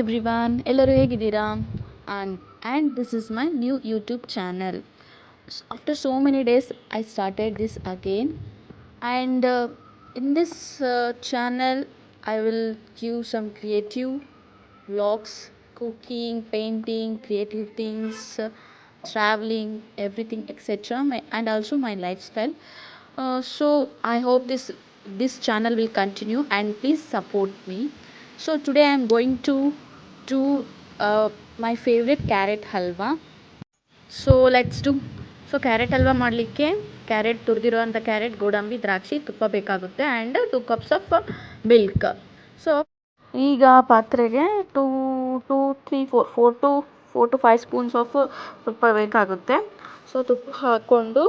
Everyone, ಎಲ್ಲರೂ ಹೇಗಿದ್ದೀರಾ? And this is my new YouTube channel. After so many days, I started this again. And in this channel, I will give some creative vlogs, cooking, painting, creative things, traveling, everything, etc. And also my lifestyle. So I hope this channel will continue and please support me. So today I am going to do my favorite carrot halwa. So let's do. So carrot halwa ಮಾಡಲಿಕ್ಕೆ carrot ತುರಿದಿರುವಂಥ carrot, ಗೋಡಂಬಿ, ದ್ರಾಕ್ಷಿ, ತುಪ್ಪ ಬೇಕಾಗುತ್ತೆ and 2 cups of milk. So ಈಗ ಪಾತ್ರೆಗೆ four to 5 spoons of ತುಪ್ಪ ಬೇಕಾಗುತ್ತೆ. So ತುಪ್ಪ ಹಾಕ್ಕೊಂಡು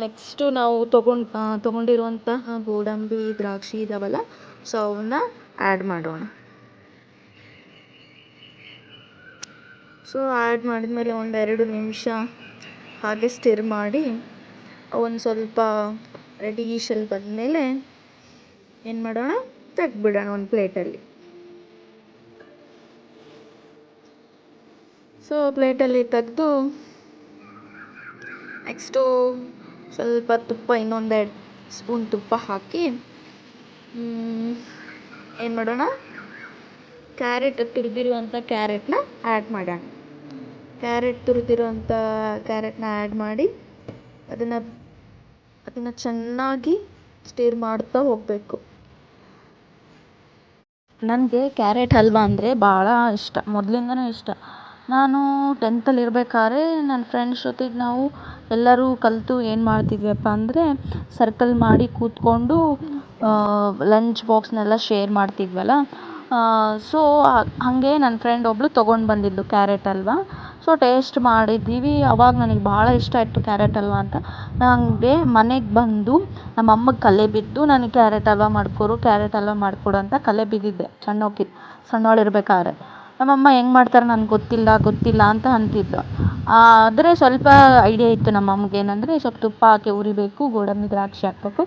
ನೆಕ್ಸ್ಟು ನಾವು ತೊಗೊಂಡಿರುವಂತಹ ಗೋಡಂಬಿ, ದ್ರಾಕ್ಷಿ ಇದಾವಲ್ಲ, ಸೊ ಅವನ್ನ ಆ್ಯಡ್ ಮಾಡೋಣ. ಸೊ ಆ್ಯಡ್ ಮಾಡಿದ್ಮೇಲೆ 1-2 ನಿಮಿಷ ಹಾಗೆ ಸ್ಟಿರ್ ಮಾಡಿ ಒಂದು ಸ್ವಲ್ಪ ರೆಡಿಶಲ್ಲಿ ಬಂದಮೇಲೆ ಏನು ಮಾಡೋಣ, ತೆಗ್ದುಬಿಡೋಣ ಒಂದು ಪ್ಲೇಟಲ್ಲಿ. ಸೊ ಪ್ಲೇಟಲ್ಲಿ ತೆಗೆದು ನೆಕ್ಸ್ಟು ಸ್ವಲ್ಪ ತುಪ್ಪ, ಇನ್ನೊಂದೆರಡು ಸ್ಪೂನ್ ತುಪ್ಪ ಹಾಕಿ ಏನು ಮಾಡೋಣ, ತುರಿದಿರುವಂಥ ಕ್ಯಾರೆಟ್ನ ಆ್ಯಡ್ ಮಾಡೋಣ. ತುರಿದಿರುವಂಥ ಕ್ಯಾರೆಟ್ನ ಆ್ಯಡ್ ಮಾಡಿ ಅದನ್ನು ಚೆನ್ನಾಗಿ ಸ್ಟಿರ್ ಮಾಡ್ತಾ ಹೋಗಬೇಕು. ನನಗೆ ಕ್ಯಾರೆಟ್ ಹಲ್ವಾ ಅಂದರೆ ಭಾಳ ಇಷ್ಟ, ಮೊದಲಿಂದನೂ ಇಷ್ಟ. ನಾನು 10th ಇರಬೇಕಾದ್ರೆ ನನ್ನ ಫ್ರೆಂಡ್ಸ್ ಜೊತೆಗೆ ನಾವು ಎಲ್ಲರೂ ಕಲಿತು ಏನು ಮಾಡ್ತಿದ್ವಿಪ್ಪ ಅಂದರೆ, ಸರ್ಕಲ್ ಮಾಡಿ ಕೂತ್ಕೊಂಡು ಲಂಚ್ ಬಾಕ್ಸ್ನೆಲ್ಲ ಶೇರ್ ಮಾಡ್ತಿದ್ವಲ್ಲ. ಸೊ ಹಾಗೆ ನನ್ನ ಫ್ರೆಂಡ್ ಒಬ್ಬಳು ತೊಗೊಂಡು ಬಂದಿದ್ದು ಕ್ಯಾರೆಟ್ ಹಲ್ವಾ. ಸೊ ಟೇಸ್ಟ್ ಮಾಡಿದ್ದೀವಿ. ಅವಾಗ ನನಗೆ ಭಾಳ ಇಷ್ಟ ಆಯಿತು ಕ್ಯಾರೆಟ್ ಹಲ್ವಾ ಅಂತ. ನನಗೆ ಮನೆಗೆ ಬಂದು ನಮ್ಮಮ್ಮಗೆ ಕಲೆ ಬಿದ್ದು, ನನಗೆ ಕ್ಯಾರೆಟ್ ಹಲ್ವಾ ಮಾಡಿಕೊಡು ಅಂತ ಕಲೆ ಬಿದ್ದಿದ್ದೆ ಸಣ್ಣವಳಿರ್ಬೇಕಾದ್ರೆ. ನಮ್ಮಮ್ಮ ಹೆಂಗೆ ಮಾಡ್ತಾರೆ ನನಗೆ ಗೊತ್ತಿಲ್ಲ ಅಂತ ಅಂತಿದ್ದು. ಆದರೆ ಸ್ವಲ್ಪ ಐಡಿಯಾ ಇತ್ತು ನಮ್ಮಮ್ಮಗೆ, ಏನಂದರೆ ಸ್ವಲ್ಪ ತುಪ್ಪ ಹಾಕಿ ಉರಿಬೇಕು, ಗೋಡಂಬಿ, ದ್ರಾಕ್ಷಿ ಹಾಕಬೇಕು,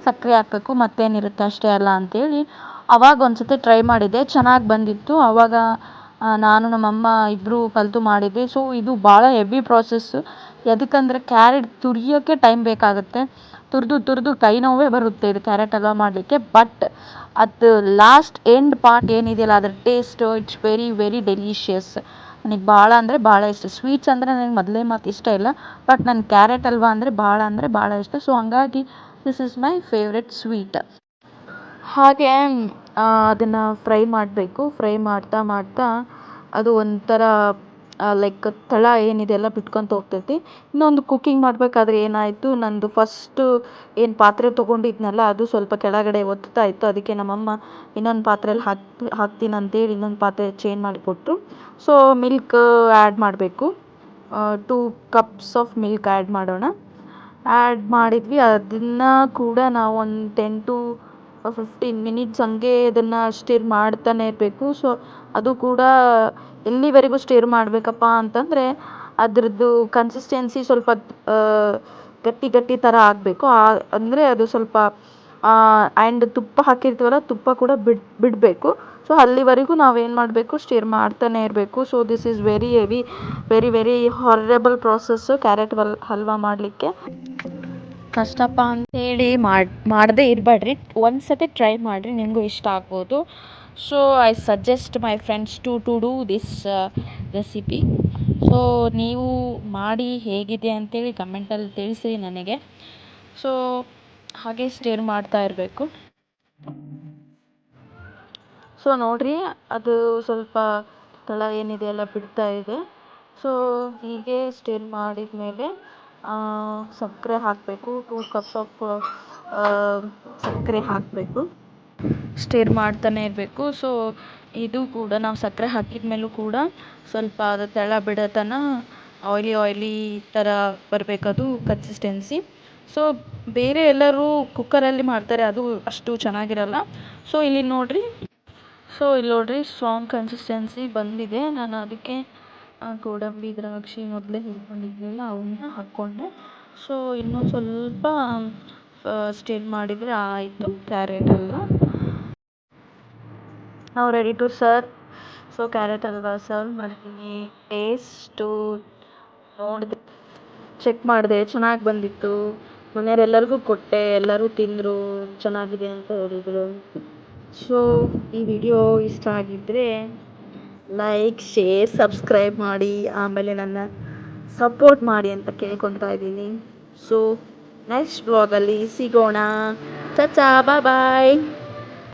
ಸಕ್ಕರೆ ಹಾಕಬೇಕು, ಮತ್ತೇನಿರುತ್ತೆ ಅಷ್ಟೇ ಅಲ್ಲ ಅಂತೇಳಿ ಅವಾಗ ಒಂದು ಸತಿ ಟ್ರೈ ಮಾಡಿದ್ದೆ, ಚೆನ್ನಾಗಿ ಬಂದಿತ್ತು. ಆವಾಗ ನಾನು ನಮ್ಮಮ್ಮ ಇಬ್ಬರು ಕಲಿತು ಮಾಡಿದ್ವಿ. ಸೊ ಇದು ಭಾಳ ಹೆವಿ ಪ್ರಾಸೆಸ್ಸು. ಎದಕ್ಕಂದರೆ ಕ್ಯಾರೆಟ್ ತುರಿಯೋಕ್ಕೆ ಟೈಮ್ ಬೇಕಾಗುತ್ತೆ. ತುರಿದು ಕೈ ನೋವೇ ಬರುತ್ತೆ ಇದು ಕ್ಯಾರೆಟ್ ಹಲ್ವಾ ಮಾಡಲಿಕ್ಕೆ. ಬಟ್ ಅದು ಲಾಸ್ಟ್ ಎಂಡ್ ಪಾರ್ಟ್ ಏನಿದೆಯಲ್ಲ, ಅದರ taste it's very very delicious. ನನಗೆ ಭಾಳ ಅಂದರೆ ಭಾಳ ಇಷ್ಟ. ಸ್ವೀಟ್ಸ್ ಅಂದರೆ ನನಗೆ ಮೊದಲೇ ಮಾತು ಇಷ್ಟ ಇಲ್ಲ, ಬಟ್ ನನ್ನ ಕ್ಯಾರೆಟ್ ಹಲ್ವಾ ಅಂದರೆ ಭಾಳ ಇಷ್ಟ. ಸೊ ಹಂಗಾಗಿ this is my favourite sweet. ಹಾಗೆ ಅದನ್ನು ಫ್ರೈ ಮಾಡಬೇಕು. ಫ್ರೈ ಮಾಡ್ತಾ ಅದು ಒಂಥರ ಲೈಕ್ ತಳ ಏನಿದೆಯಲ್ಲ ಬಿಟ್ಕೊತ ಹೋಗ್ತೈತಿ. ಇನ್ನೊಂದು ಕುಕ್ಕಿಂಗ್ ಮಾಡಬೇಕಾದ್ರೆ ಏನಾಯಿತು, ನಂದು ಫಸ್ಟು ಏನು ಪಾತ್ರೆ ತೊಗೊಂಡಿದ್ನಲ್ಲ ಅದು ಸ್ವಲ್ಪ ಕೆಳಗಡೆ ಒತ್ತಾ ಇತ್ತು. ಅದಕ್ಕೆ ನಮ್ಮಮ್ಮ ಇನ್ನೊಂದು ಪಾತ್ರೆಯಲ್ಲಿ ಹಾಕ್ತೀನಿ ಅಂತೇಳಿ ಇನ್ನೊಂದು ಪಾತ್ರೆ ಚೇಂಜ್ ಮಾಡಿಕೊಟ್ರು. ಸೊ ಮಿಲ್ಕ್ ಆ್ಯಡ್ ಮಾಡಬೇಕು. 2 ಕಪ್ಸ್ ಆಫ್ ಮಿಲ್ಕ್ ಆ್ಯಡ್ ಮಾಡೋಣ. ಆ್ಯಡ್ ಮಾಡಿದ್ವಿ. ಅದನ್ನು ಕೂಡ ನಾವು ಒಂದು 10 to 15 ಮಿನಿಟ್ಸ್ ಹಂಗೆ ಅದನ್ನು ಸ್ಟಿರ್ ಮಾಡ್ತಾನೆ ಇರಬೇಕು. ಸೊ ಅದು ಕೂಡ ಎಲ್ಲಿವರೆಗೂ ಸ್ಟಿರ್ ಮಾಡಬೇಕಪ್ಪ ಅಂತಂದರೆ, ಅದರದ್ದು ಕನ್ಸಿಸ್ಟೆನ್ಸಿ ಸ್ವಲ್ಪ ಗಟ್ಟಿ ಥರ ಆಗಬೇಕು. ಅಂದರೆ ಅದು ಸ್ವಲ್ಪ ಆ್ಯಂಡ್ ತುಪ್ಪ ಹಾಕಿರ್ತೀವಲ್ಲ, ತುಪ್ಪ ಕೂಡ ಬಿಡಬೇಕು. ಸೊ ಅಲ್ಲಿವರೆಗೂ ನಾವೇನು ಮಾಡಬೇಕು, ಸ್ಟಿರ್ ಮಾಡ್ತಾನೆ ಇರಬೇಕು. So this is very heavy, very very horrible process carrot halwa ಮಾಡಲಿಕ್ಕೆ. ಕಷ್ಟಪ್ಪ ಅಂತೇಳಿ ಮಾಡದೇ ಇರಬೇಡ್ರಿ, ಒಂದು ಸತಿ ಟ್ರೈ ಮಾಡಿರಿ, ನಿಮಗೂ ಇಷ್ಟ ಆಗ್ಬೋದು. So I suggest my friends to do this recipe. So ನೀವು ಮಾಡಿ ಹೇಗಿದೆ ಅಂತೇಳಿ ಕಮೆಂಟಲ್ಲಿ ತಿಳಿಸಿ ನನಗೆ. ಸೊ ಹಾಗೆ ಸ್ಟಿರ್ ಮಾಡ್ತಾ ಇರಬೇಕು. ಸೊ ನೋಡಿರಿ, ಅದು ಸ್ವಲ್ಪ ತಳ ಏನಿದೆಯಲ್ಲ ಬಿಡ್ತಾ ಇದೆ. ಸೊ ಹೀಗೆ ಸ್ಟಿರ್ ಮಾಡಿದ ಮೇಲೆ ಸಕ್ಕರೆ ಹಾಕಬೇಕು. 2 ಕಪ್ಸ್ ಆಫ್ ಸಕ್ಕರೆ ಹಾಕಬೇಕು. ಸ್ಟಿರ್ ಮಾಡ್ತಾನೆ ಇರಬೇಕು. ಸೊ ಇದು ಕೂಡ ನಾವು ಸಕ್ಕರೆ ಹಾಕಿದ ಮೇಲೂ ಕೂಡ ಸ್ವಲ್ಪ ಅದು ತೆಳ ಬಿಡತನ ಆಯ್ಲಿ ಥರ ಬರಬೇಕದು ಕನ್ಸಿಸ್ಟೆನ್ಸಿ. ಸೊ ಬೇರೆ ಎಲ್ಲರೂ ಕುಕ್ಕರಲ್ಲಿ ಮಾಡ್ತಾರೆ, ಅದು ಅಷ್ಟು ಚೆನ್ನಾಗಿರಲ್ಲ. ಸೊ ಇಲ್ಲಿ ನೋಡಿರಿ, ಸ್ಟ್ರಾಂಗ್ ಕನ್ಸಿಸ್ಟೆನ್ಸಿ ಬಂದಿದೆ. ನಾನು ಅದಕ್ಕೆ ಗೋಡಂಬಿ, ದ್ರಾಕ್ಷಿ ಮೊದಲೇ ಹೇಳ್ಕೊಂಡಿದ್ನಲ್ಲ ಅವನ್ನ ಹಾಕ್ಕೊಂಡೆ. ಸೊ ಇನ್ನೂ ಸ್ವಲ್ಪ ಸ್ಟಿರ್ ಮಾಡಿದರೆ ಆಯಿತು ಕ್ಯಾರೆಟ್ ಹಲ್ವಾ. ನಾವು ready to serve. So carrot halwa serve ಮಾಡಿದ್ದೀನಿ. ಟೇಸ್ಟು ನೋಡಿದೆ, ಚೆಕ್ ಮಾಡಿದೆ, ಚೆನ್ನಾಗಿ ಬಂದಿತ್ತು. ಮನೆಯವರೆಲ್ಲರಿಗೂ ಕೊಟ್ಟೆ, ಎಲ್ಲರೂ ತಿಂದರು, ಚೆನ್ನಾಗಿದೆ ಅಂತ ಹೇಳಿದರು. ಸೊ ಈ ವಿಡಿಯೋ ಇಷ್ಟ ಆಗಿದ್ದರೆ ಲೈಕ್, ಶೇರ್, ಸಬ್ಸ್ಕ್ರೈಬ್ ಮಾಡಿ, ಆಮೇಲೆ ನನ್ನ ಸಪೋರ್ಟ್ ಮಾಡಿ ಅಂತ ಕೇಳ್ಕೊತಾ ಇದ್ದೀನಿ. ಸೊ ನೆಕ್ಸ್ಟ್ ಬ್ಲಾಗಲ್ಲಿ ಸಿಗೋಣ. ಚಾಚಾ, ಬಾಯ್ ಬಾಯ್.